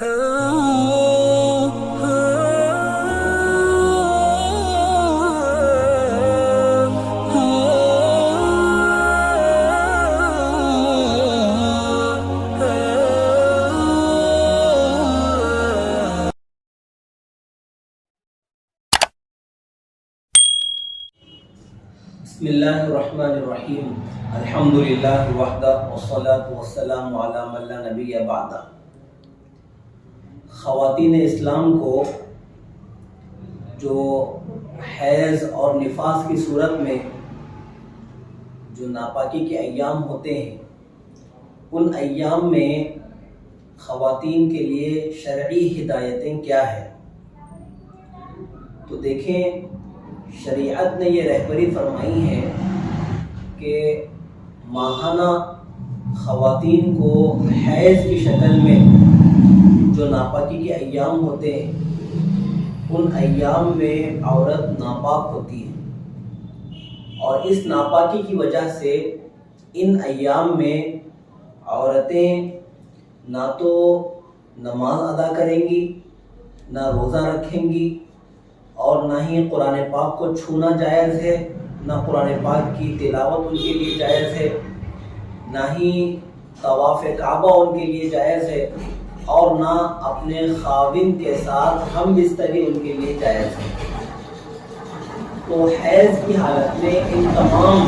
بسم اللہ الرحمن الرحیم الحمدللہ وحدہ والصلاة والسلام علی من لا نبی بعدہ۔ خواتین اسلام کو جو حیض اور نفاس کی صورت میں جو ناپاکی کے ایام ہوتے ہیں، ان ایام میں خواتین کے لیے شرعی ہدایتیں کیا ہیں؟ تو دیکھیں، شریعت نے یہ رہبری فرمائی ہے کہ ماہانہ خواتین کو حیض کی شکل میں جو ناپاکی کے ایام ہوتے ہیں، ان ایام میں عورت ناپاک ہوتی ہے، اور اس ناپاکی کی وجہ سے ان ایام میں عورتیں نہ تو نماز ادا کریں گی، نہ روزہ رکھیں گی، اور نہ ہی قرآن پاک کو چھونا جائز ہے، نہ قرآن پاک کی تلاوت ان کے لیے جائز ہے، نہ ہی طواف کعبہ ان کے لیے جائز ہے، اور نہ اپنے خاوند کے ساتھ ہم بستری ان کے لیے جائز ہے۔ تو حیض کی حالت میں ان تمام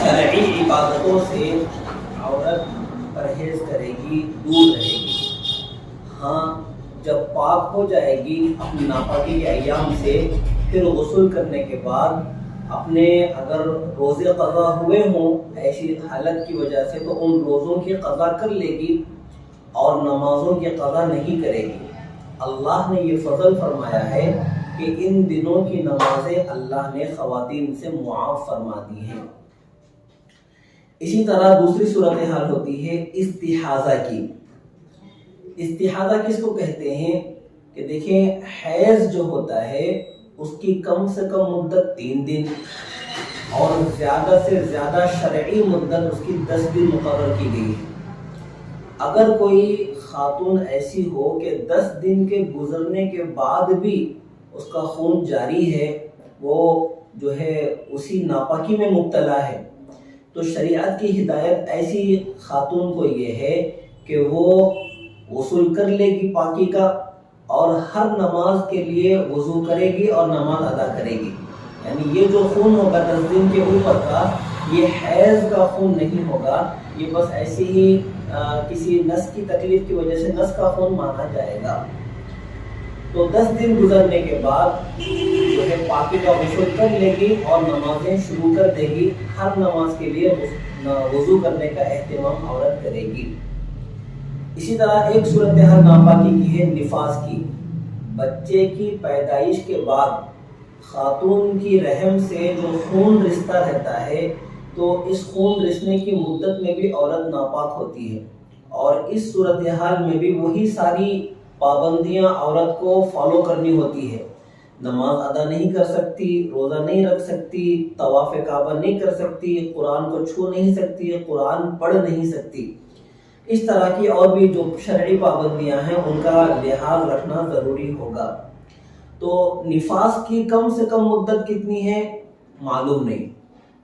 شرعی عبادتوں سے عورت پرہیز کرے گی، دور رہے گی۔ ہاں، جب پاک ہو جائے گی اپنی ناپاکی کے ایام سے، پھر غسل کرنے کے بعد اپنے اگر روزے قضا ہوئے ہوں ایسی حالت کی وجہ سے، تو ان روزوں کی قضا کر لے گی اور نمازوں کی قضا نہیں کرے گی۔ اللہ نے یہ فضل فرمایا ہے کہ ان دنوں کی نمازیں اللہ نے خواتین سے معاف فرما دی ہیں۔ اسی طرح دوسری صورتحال ہوتی ہے استحاضہ کی۔ استحاضہ کس کو کہتے ہیں؟ کہ دیکھیں، حیض جو ہوتا ہے اس کی کم سے کم مدت 3 دن اور زیادہ سے زیادہ شرعی مدت اس کی 10 دن مقرر کی گئی ہے۔ اگر کوئی خاتون ایسی ہو کہ 10 دن کے گزرنے کے بعد بھی اس کا خون جاری ہے، وہ جو ہے اسی ناپاکی میں مبتلا ہے، تو شریعت کی ہدایت ایسی خاتون کو یہ ہے کہ وہ غسل کر لے گی پاکی کا، اور ہر نماز کے لیے وضو کرے گی اور نماز ادا کرے گی۔ یعنی یہ جو خون ہوگا 10 دن کے اوپر کا، یہ حیض کا خون نہیں ہوگا، یہ بس ایسی ہی کسی نس کی تکلیف کی وجہ سے نس کا خون مانا جائے گا۔ تو 10 دن گزرنے کے بعد جو ہے پاکی کا غسل کر لے گی اور نمازیں شروع کر دے گی۔ ہر نماز کے لیے وضو کرنے کا اہتمام عورت کرے گی۔ اسی طرح ایک صورتحال ناپاکی کی ہے نفاس کی۔ بچے کی پیدائش کے بعد خاتون کی رحم سے جو خون رشتہ رہتا ہے، تو اس خون رسنے کی مدت میں بھی عورت ناپاک ہوتی ہے، اور اس صورتحال میں بھی وہی ساری پابندیاں عورت کو فالو کرنی ہوتی ہے۔ نماز ادا نہیں کر سکتی، روزہ نہیں رکھ سکتی، طواف کعبہ نہیں کر سکتی، قرآن کو چھو نہیں سکتی، قرآن پڑھ نہیں سکتی۔ اس طرح کی اور بھی جو شرعی پابندیاں ہیں ان کا لحاظ رکھنا ضروری ہوگا۔ تو نفاس کی کم سے کم مدت کتنی ہے معلوم نہیں،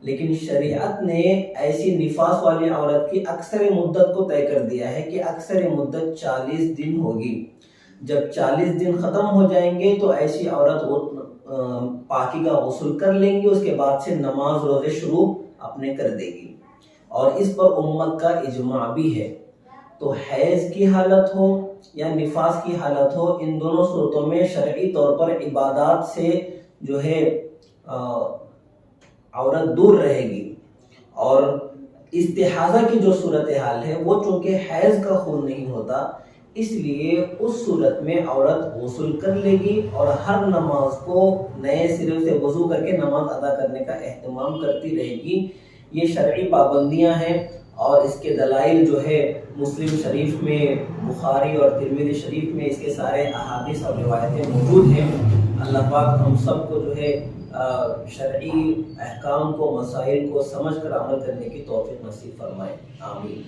لیکن شریعت نے ایسی نفاس والی عورت کی اکثر مدت کو طے کر دیا ہے کہ اکثر مدت 40 دن ہوگی۔ جب 40 دن ختم ہو جائیں گے تو ایسی عورت پاکی کا غسل کر لیں گی، اس کے بعد سے نماز روزے شروع اپنے کر دے گی، اور اس پر امت کا اجماع بھی ہے۔ تو حیض کی حالت ہو یا نفاس کی حالت ہو، ان دونوں صورتوں میں شرعی طور پر عبادات سے جو ہے عورت دور رہے گی۔ اور استحاضہ کی جو صورتحال ہے، وہ چونکہ حیض کا خون نہیں ہوتا، اس لیے اس صورت میں عورت غسل کر لے گی اور ہر نماز کو نئے سرے سے وضو کر کے نماز ادا کرنے کا اہتمام کرتی رہے گی۔ یہ شرعی پابندیاں ہیں، اور اس کے دلائل جو ہے مسلم شریف میں، بخاری اور ترمذی شریف میں اس کے سارے احادیث اور روایتیں موجود ہیں۔ اللہ پاک ہم سب کو جو ہے شرعی احکام کو، مسائل کو سمجھ کر عمل کرنے کی توفیق نصیب فرمائے، آمین۔